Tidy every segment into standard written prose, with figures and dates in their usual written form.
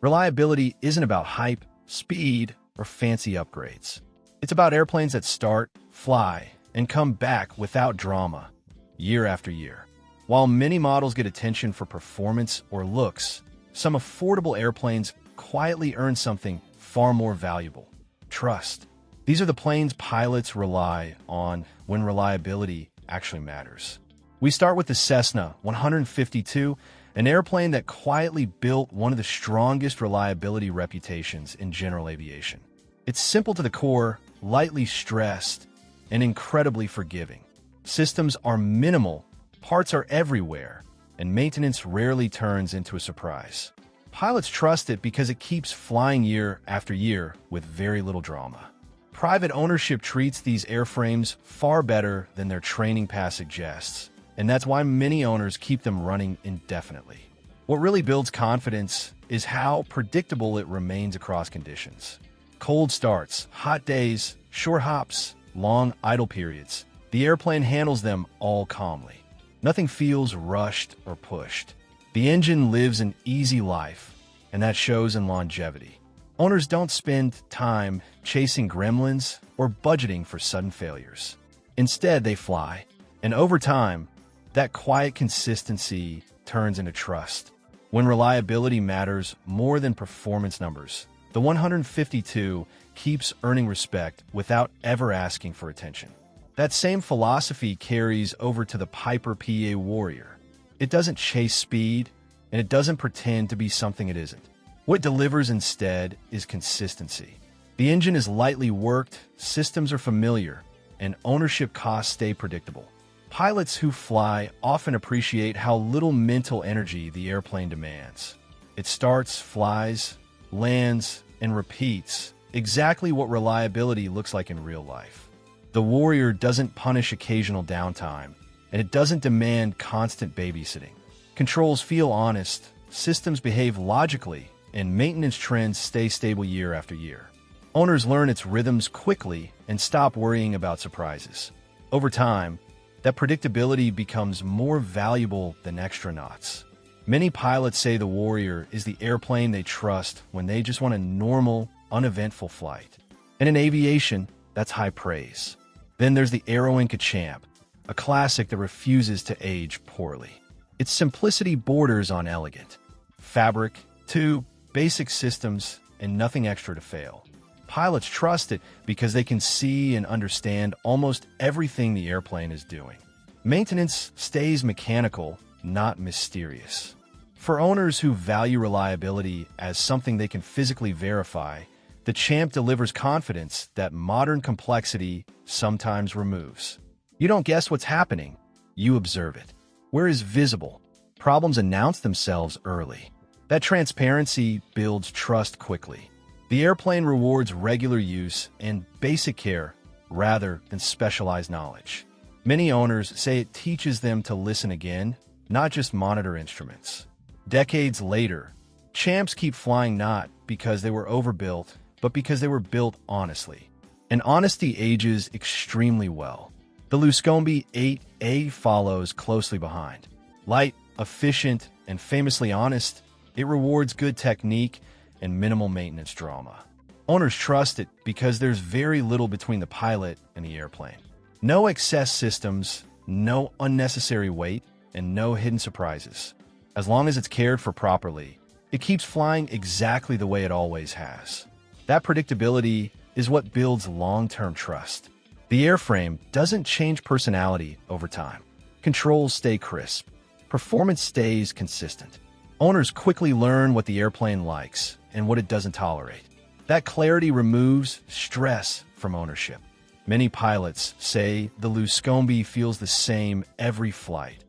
Reliability isn't about hype, speed, or fancy upgrades. It's about airplanes that start, fly, and come back without drama, year after year. While many models get attention for performance or looks, some affordable airplanes quietly earn something far more valuable: trust. These are the planes pilots rely on when reliability actually matters. We start with the Cessna 152, an airplane that quietly built one of the strongest reliability reputations in general aviation. It's simple to the core, lightly stressed, and incredibly forgiving. Systems are minimal, parts are everywhere, and maintenance rarely turns into a surprise. Pilots trust it because it keeps flying year after year with very little drama. Private ownership treats these airframes far better than their training pass suggests, and that's why many owners keep them running indefinitely. What really builds confidence is how predictable it remains across conditions. Cold starts, hot days, short hops, long idle periods. The airplane handles them all calmly. Nothing feels rushed or pushed. The engine lives an easy life, and that shows in longevity. Owners don't spend time chasing gremlins or budgeting for sudden failures. Instead, they fly, and over time, that quiet consistency turns into trust. When reliability matters more than performance numbers, the 152 keeps earning respect without ever asking for attention. That same philosophy carries over to the Piper PA Warrior. It doesn't chase speed, and it doesn't pretend to be something it isn't. What delivers instead is consistency. The engine is lightly worked, systems are familiar, and ownership costs stay predictable. Pilots who fly often appreciate how little mental energy the airplane demands. It starts, flies, lands, and repeats exactly what reliability looks like in real life. The Warrior doesn't punish occasional downtime, and it doesn't demand constant babysitting. Controls feel honest, systems behave logically, and maintenance trends stay stable year after year. Owners learn its rhythms quickly and stop worrying about surprises. Over time, that predictability becomes more valuable than extra knots. Many pilots say the Warrior is the airplane they trust when they just want a normal, uneventful flight. And in aviation, that's high praise. Then there's the Aeronca Champ, a classic that refuses to age poorly. Its simplicity borders on elegant. Fabric, tube, basic systems, and nothing extra to fail. Pilots trust it because they can see and understand almost everything the airplane is doing. Maintenance stays mechanical, not mysterious. For owners who value reliability as something they can physically verify, the Champ delivers confidence that modern complexity sometimes removes. You don't guess what's happening, you observe it. Where is visible, problems announce themselves early. That transparency builds trust quickly. The airplane rewards regular use and basic care rather than specialized knowledge. Many owners say it teaches them to listen again, not just monitor instruments. Decades later, Champs keep flying not because they were overbuilt, but because they were built honestly. And honesty ages extremely well. The Luscombe 8A follows closely behind. Light, efficient, and famously honest, it rewards good technique and minimal maintenance drama. Owners trust it because there's very little between the pilot and the airplane. No excess systems, no unnecessary weight, and no hidden surprises. As long as it's cared for properly, it keeps flying exactly the way it always has. That predictability is what builds long-term trust. The airframe doesn't change personality over time. Controls stay crisp. Performance stays consistent. Owners quickly learn what the airplane likes and what it doesn't tolerate. That clarity removes stress from ownership. Many pilots say the Luscombe feels the same every flight,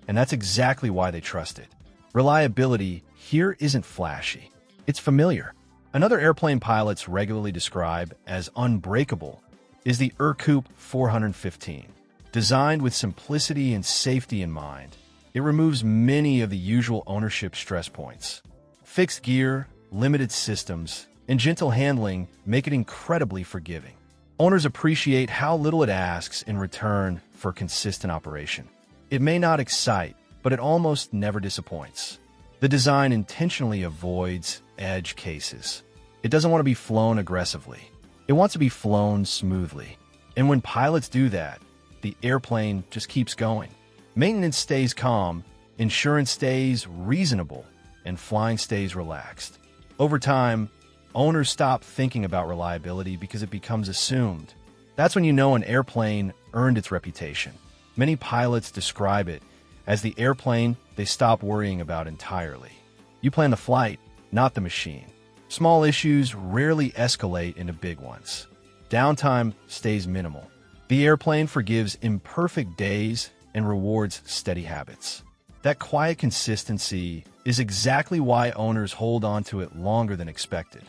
and that's exactly why they trust it. Reliability here isn't flashy. It's familiar. Another airplane pilots regularly describe as unbreakable is the Ercoupe 415. Designed with simplicity and safety in mind, it removes many of the usual ownership stress points. Fixed gear, limited systems, and gentle handling make it incredibly forgiving. Owners appreciate how little it asks in return for consistent operation. It may not excite, but it almost never disappoints. The design intentionally avoids edge cases. It doesn't want to be flown aggressively. It wants to be flown smoothly. And when pilots do that, the airplane just keeps going. Maintenance stays calm, insurance stays reasonable, and flying stays relaxed. Over time, owners stop thinking about reliability because it becomes assumed. That's when you know an airplane earned its reputation. Many pilots describe it as the airplane they stop worrying about entirely. You plan the flight, not the machine. Small issues rarely escalate into big ones. Downtime stays minimal. The airplane forgives imperfect days and rewards steady habits. That quiet consistency is exactly why owners hold on to it longer than expected.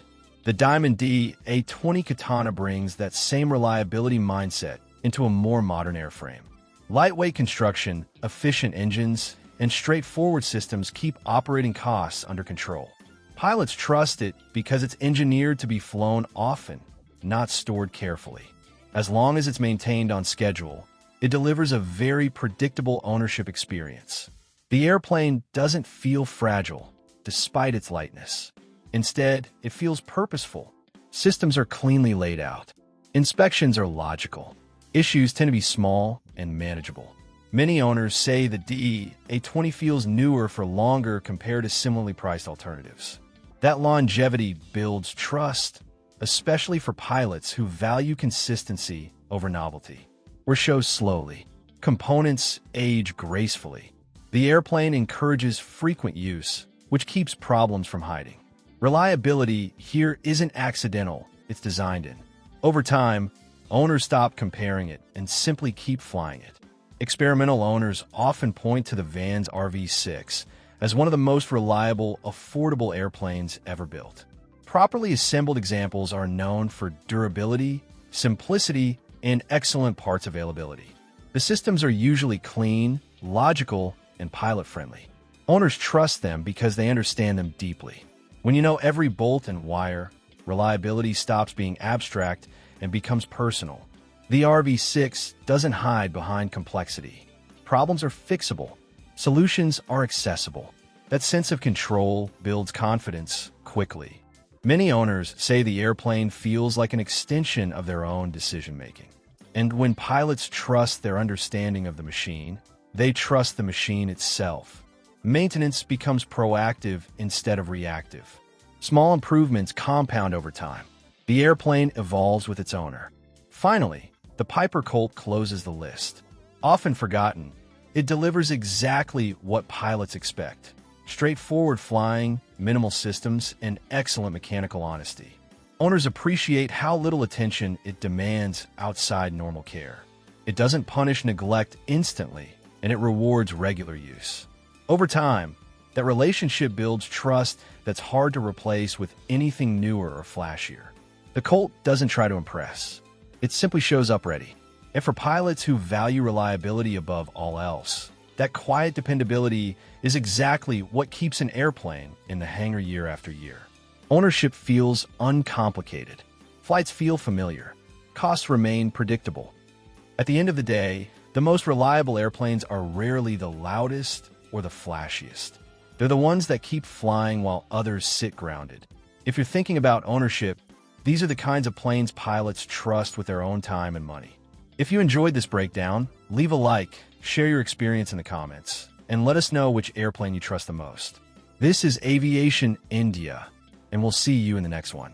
The Diamond D A20 Katana brings that same reliability mindset into a more modern airframe. Lightweight construction, efficient engines, and straightforward systems keep operating costs under control. Pilots trust it because it's engineered to be flown often, not stored carefully. As long as it's maintained on schedule, it delivers a very predictable ownership experience. The airplane doesn't feel fragile, despite its lightness. Instead, it feels purposeful. Systems are cleanly laid out. Inspections are logical. Issues tend to be small and manageable. Many owners say the D A20 feels newer for longer compared to similarly priced alternatives. That longevity builds trust, especially for pilots who value consistency over novelty. Where shows slowly, components age gracefully. The airplane encourages frequent use, which keeps problems from hiding. Reliability here isn't accidental, it's designed in. Over time, owners stop comparing it and simply keep flying it. Experimental owners often point to the Vans RV6 as one of the most reliable, affordable airplanes ever built. Properly assembled examples are known for durability, simplicity, and excellent parts availability. The systems are usually clean, logical, and pilot-friendly. Owners trust them because they understand them deeply. When you know every bolt and wire, reliability stops being abstract and becomes personal. The RV6 doesn't hide behind complexity. Problems are fixable. Solutions are accessible. That sense of control builds confidence quickly. Many owners say the airplane feels like an extension of their own decision-making. And when pilots trust their understanding of the machine, they trust the machine itself. Maintenance becomes proactive instead of reactive. Small improvements compound over time. The airplane evolves with its owner. Finally, the Piper Colt closes the list. Often forgotten, it delivers exactly what pilots expect. Straightforward flying, minimal systems, and excellent mechanical honesty. Owners appreciate how little attention it demands outside normal care. It doesn't punish neglect instantly, and it rewards regular use. Over time, that relationship builds trust that's hard to replace with anything newer or flashier. The Colt doesn't try to impress. It simply shows up ready. And for pilots who value reliability above all else, that quiet dependability is exactly what keeps an airplane in the hangar year after year. Ownership feels uncomplicated. Flights feel familiar. Costs remain predictable. At the end of the day, the most reliable airplanes are rarely the loudest or the flashiest. They're the ones that keep flying while others sit grounded. If you're thinking about ownership, these are the kinds of planes pilots trust with their own time and money. If you enjoyed this breakdown, leave a like, share your experience in the comments, and let us know which airplane you trust the most. This is Aviation India, and we'll see you in the next one.